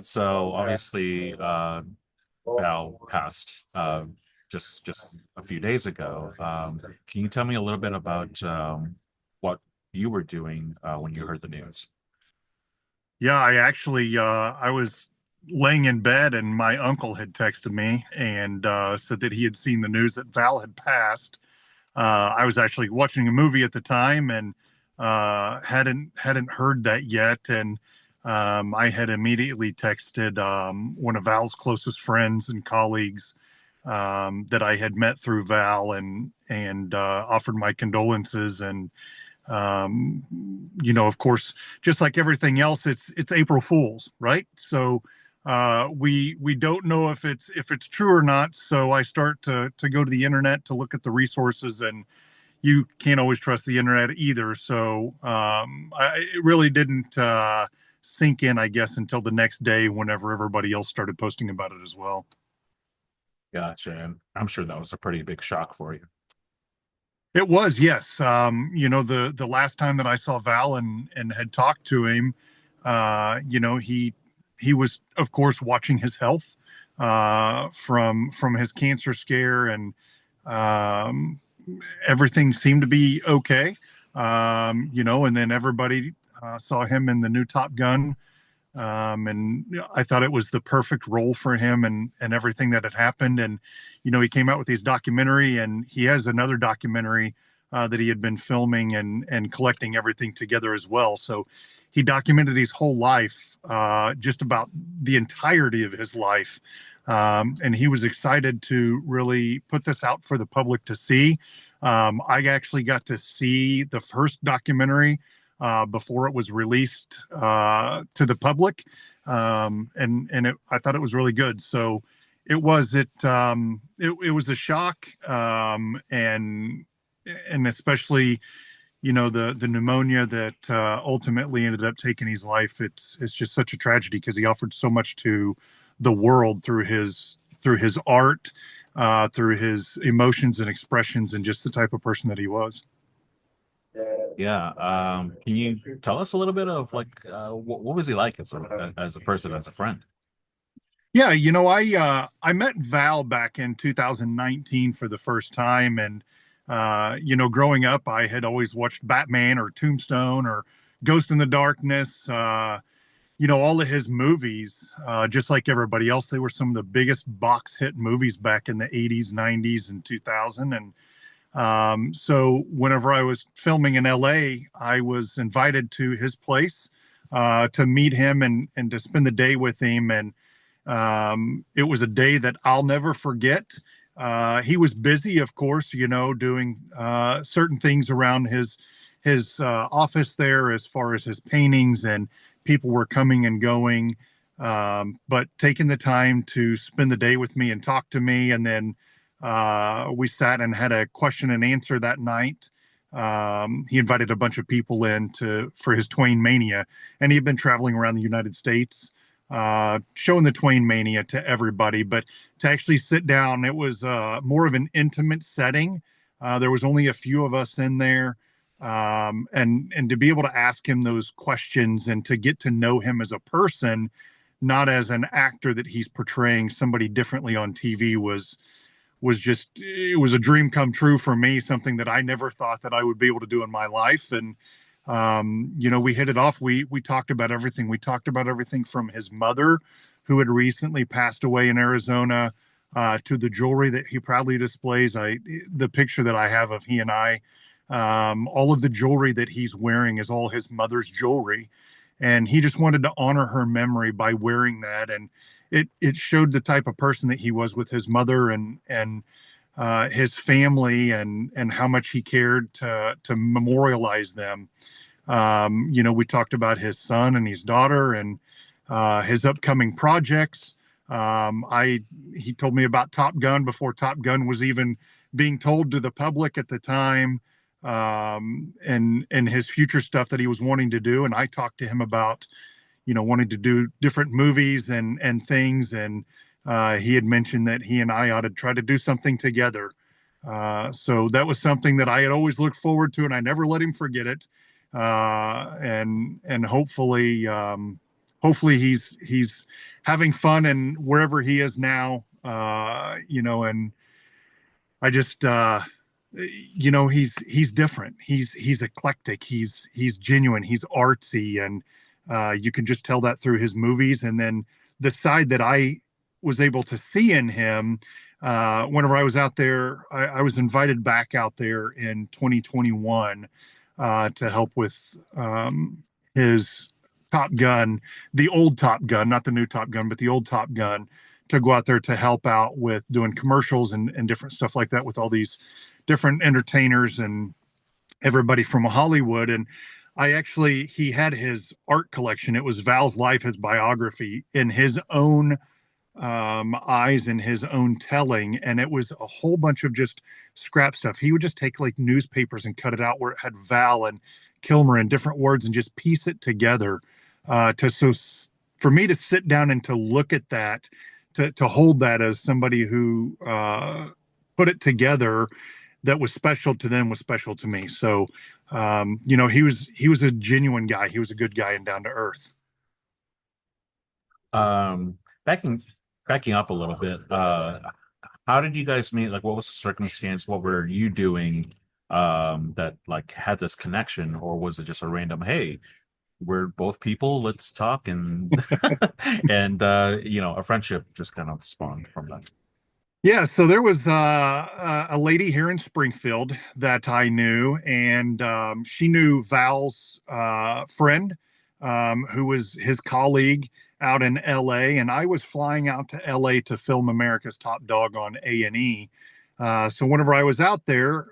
So obviously, Val passed just a few days ago. Can you tell me a little bit about what you were doing when you heard the news? Yeah, I was laying in bed and my uncle had texted me and said that he had seen the news that Val had passed. I was actually watching a movie at the time and hadn't heard that yet. And I had immediately texted one of Val's closest friends and colleagues that I had met through Val and offered my condolences and of course, just like everything else, it's April Fools, right? So we don't know if it's true or not. So I start to go to the internet to look at the resources, and you can't always trust the internet either. So it really didn't sink in, I guess, until the next day, whenever everybody else started posting about it as well. Gotcha. And I'm sure that was a pretty big shock for you. It was, yes. The last time that I saw Val and had talked to him, he was, of course, watching his health from his cancer scare, and um, everything seemed to be okay. And then everybody saw him in the new Top Gun, and I thought it was the perfect role for him and everything that had happened. And he came out with his documentary, and he has another documentary that he had been filming and collecting everything together as well. So he documented his whole life, just about the entirety of his life. And he was excited to really put this out for the public to see. I actually got to see the first documentary before it was released to the public, I thought it was really good. So it was a shock, and especially the pneumonia that ultimately ended up taking his life. It's just such a tragedy because he offered so much to the world through his art, through his emotions and expressions, and just the type of person that he was. Yeah. Can you tell us a little bit of like what was he like as a person, as a friend? Yeah, I met Val back in 2019 for the first time, and growing up, I had always watched Batman or Tombstone or Ghost in the Darkness. All of his movies, just like everybody else, they were some of the biggest box hit movies back in the 80s, 90s, and 2000. And so whenever I was filming in LA, I was invited to his place to meet him and to spend the day with him. And it was a day that I'll never forget. He was busy, of course, doing certain things around his office there, as far as his paintings, and people were coming and going. But taking the time to spend the day with me and talk to me, and then we sat and had a question and answer that night. He invited a bunch of people in for his Twain Mania, and he had been traveling around the United States showing the Twain Mania to everybody. But to actually sit down, it was more of an intimate setting. There was only a few of us in there, and to be able to ask him those questions and to get to know him as a person, not as an actor that he's portraying somebody differently on TV, was just, it was a dream come true for me, something that I never thought that I would be able to do in my life. And we hit it off. We talked about everything. We talked about everything from his mother, who had recently passed away in Arizona, to the jewelry that he proudly displays. The picture that I have of he and I, all of the jewelry that he's wearing is all his mother's jewelry, and he just wanted to honor her memory by wearing that. And it showed the type of person that he was with his mother and his family, and how much he cared to memorialize them. We talked about his son and his daughter and his upcoming projects. I He told me about Top Gun before Top Gun was even being told to the public at the time, and his future stuff that he was wanting to do. And I talked to him about wanting to do different movies and things. And he had mentioned that he and I ought to try to do something together. So that was something that I had always looked forward to, and I never let him forget it. And hopefully, hopefully he's having fun and wherever he is now, and I just he's different. He's eclectic. He's genuine. He's artsy, and you can just tell that through his movies. And then the side that I was able to see in him, whenever I was out there, I was invited back out there in 2021 to help with his Top Gun, the old Top Gun, not the new Top Gun, but the old Top Gun, to go out there to help out with doing commercials and different stuff like that with all these different entertainers and everybody from Hollywood. And he had his art collection. It was Val's life, his biography in his own eyes and his own telling. And it was a whole bunch of just scrap stuff. He would just take like newspapers and cut it out where it had Val and Kilmer and different words and just piece it together. For me to sit down and to look at that, to hold that as somebody who put it together that was special to them was special to me. So, he was a genuine guy. He was a good guy and down to earth. Um, backing backing up a little bit, how did you guys meet? Like, what was the circumstance? What were you doing that like had this connection, or was it just a random, hey, we're both people, let's talk and and a friendship just kind of spawned from that. Yeah, so there was a lady here in Springfield that I knew, and she knew Val's friend, who was his colleague out in LA, and I was flying out to LA to film America's Top Dog on A&E. So whenever I was out there,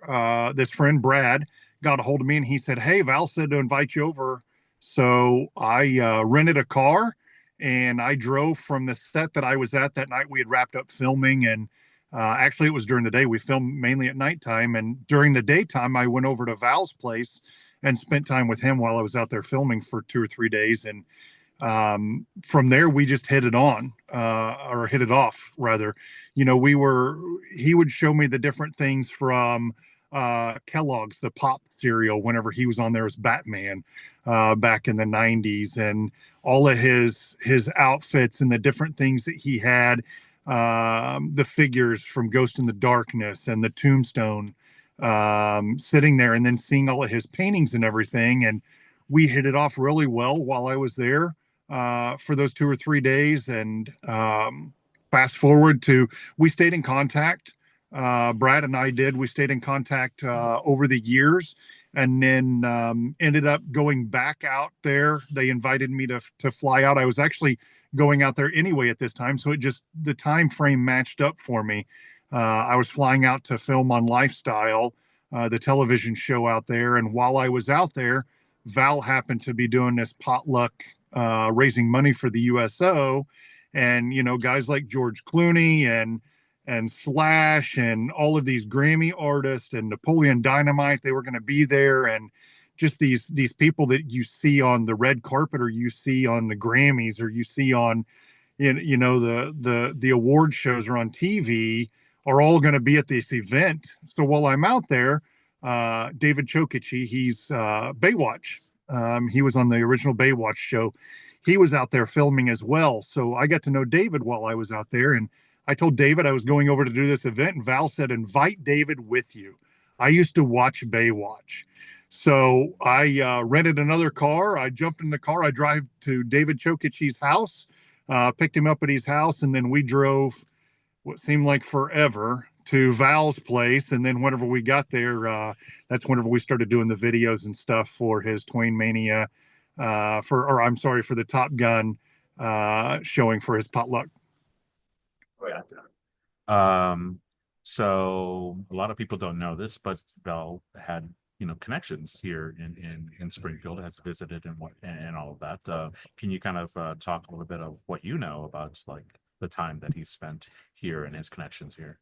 this friend Brad got a hold of me and he said, "Hey, Val said to invite you over." So I rented a car and I drove from the set that I was at that night. We had wrapped up filming, and actually, it was during the day. We filmed mainly at nighttime, and during the daytime, I went over to Val's place and spent time with him while I was out there filming for 2 or 3 days. And from there, we just hit it on, or hit it off, rather. He would show me the different things from Kellogg's, the pop cereal, whenever he was on there as Batman back in the 90s, and all of his outfits and the different things that he had, the figures from Ghost in the Darkness and the Tombstone, sitting there, and then seeing all of his paintings and everything. And we hit it off really well while I was there for those 2 or 3 days. And fast forward to, we stayed in contact. Brad and I did. We stayed in contact over the years, and then ended up going back out there. They invited me to fly out. I was actually going out there anyway at this time, so it just, the time frame matched up for me. I was flying out to film on Lifestyle, the television show out there, and while I was out there, Val happened to be doing this potluck, raising money for the USO, and guys like George Clooney and Slash and all of these Grammy artists and Napoleon Dynamite, they were going to be there. And just these people that you see on the red carpet, or you see on the Grammys, or you see on the award shows or on TV, are all going to be at this event. So while I'm out there, David Chokichi, he's Baywatch. He was on the original Baywatch show. He was out there filming as well. So I got to know David while I was out there, and I told David I was going over to do this event, and Val said, "Invite David with you." I used to watch Baywatch. So I rented another car. I jumped in the car. I drive to David Chokichi's house, picked him up at his house, and then we drove what seemed like forever to Val's place. And then whenever we got there, that's whenever we started doing the videos and stuff for his Twain Mania, or I'm sorry, for the Top Gun showing for his potluck. Oh, yeah. So a lot of people don't know this, but Bell had, connections here in Springfield, has visited and all of that. Can you kind of talk a little bit of what you know about like the time that he spent here and his connections here?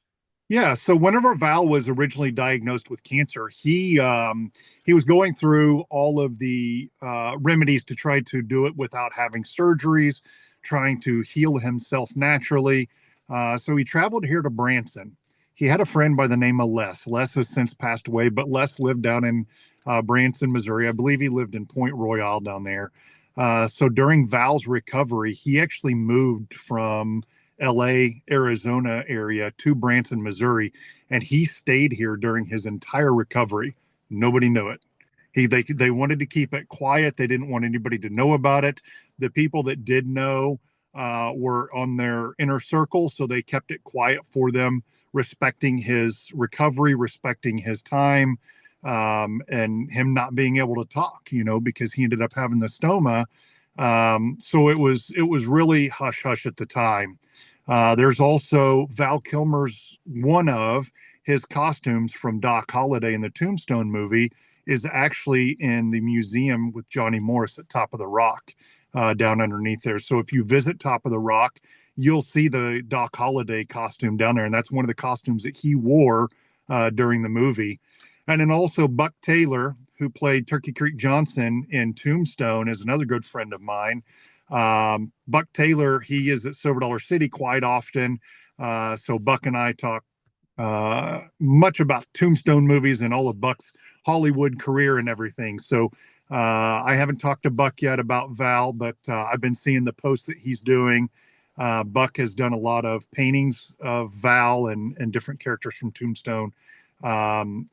Yeah, so whenever Val was originally diagnosed with cancer, he was going through all of the remedies to try to do it without having surgeries, trying to heal himself naturally. So he traveled here to Branson. He had a friend by the name of Les. Les has since passed away, but Les lived down in Branson, Missouri. I believe he lived in Point Royale down there. So during Val's recovery, he actually moved from LA, Arizona area to Branson, Missouri, and he stayed here during his entire recovery. Nobody knew it. They wanted to keep it quiet. They didn't want anybody to know about it. The people that did know were on their inner circle, so they kept it quiet for them, respecting his recovery, respecting his time, and him not being able to talk. Because he ended up having the stoma. So it was really hush hush at the time. There's also Val Kilmer's one of his costumes from Doc Holliday in the Tombstone movie is actually in the museum with Johnny Morris at Top of the Rock, down underneath there. So if you visit Top of the Rock, you'll see the Doc Holliday costume down there, and that's one of the costumes that he wore during the movie. And then also Buck Taylor, who played Turkey Creek Johnson in Tombstone, is another good friend of mine. Buck Taylor, he is at Silver Dollar City quite often. So Buck and I talk much about Tombstone movies and all of Buck's Hollywood career and everything. So I haven't talked to Buck yet about Val, but I've been seeing the posts that he's doing. Buck has done a lot of paintings of Val and different characters from Tombstone.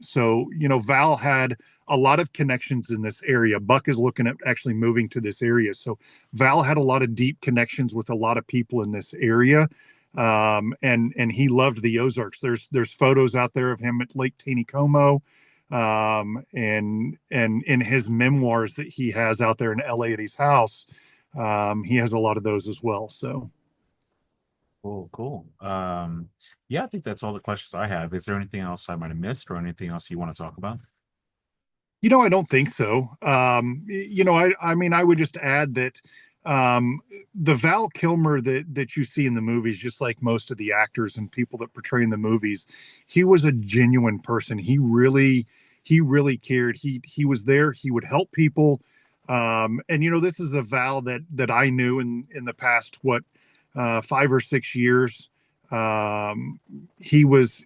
So Val had a lot of connections in this area. Buck is looking at actually moving to this area. So Val had a lot of deep connections with a lot of people in this area. And he loved the Ozarks. There's photos out there of him at Lake Taneycomo, and in his memoirs that he has out there in LA at his house, he has a lot of those as well. So Cool, cool. Yeah, I think that's all the questions I have. Is there anything else I might have missed or anything else you want to talk about? I don't think so. I mean, I would just add that the Val Kilmer that you see in the movies, just like most of the actors and people that portray in the movies, he was a genuine person. He really cared. He was there. He would help people. And this is a Val that I knew in the past, what, 5 or 6 years. Um, he was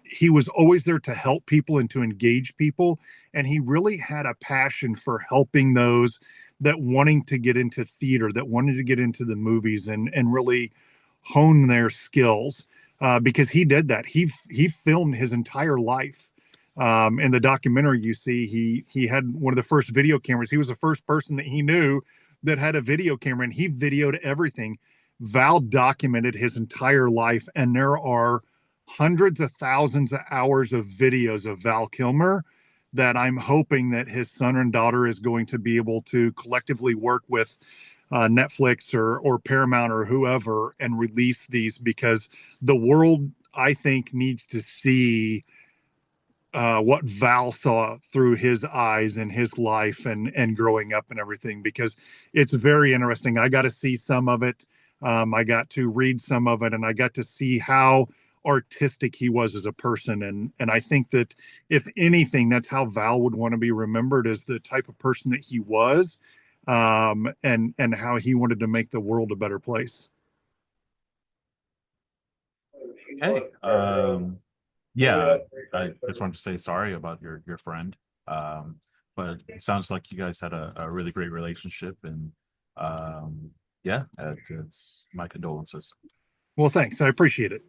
always there to help people and to engage people, and he really had a passion for helping those that wanting to get into theater, that wanted to get into the movies and really hone their skills. Because he did that. He filmed his entire life. In the documentary, you see he had one of the first video cameras. He was the first person that he knew that had a video camera, and he videoed everything. Val documented his entire life, and there are hundreds of thousands of hours of videos of Val Kilmer that I'm hoping that his son and daughter is going to be able to collectively work with Netflix or Paramount or whoever and release these, because the world, I think, needs to see what Val saw through his eyes and his life and growing up and everything, because it's very interesting. I got to see some of it. I got to read some of it, and I got to see how artistic he was as a person. And I think that if anything, that's how Val would want to be remembered, as the type of person that he was, and how he wanted to make the world a better place. Hey, yeah, I just wanted to say sorry about your friend. But it sounds like you guys had a really great relationship, and yeah, it's my condolences. Well, thanks. I appreciate it.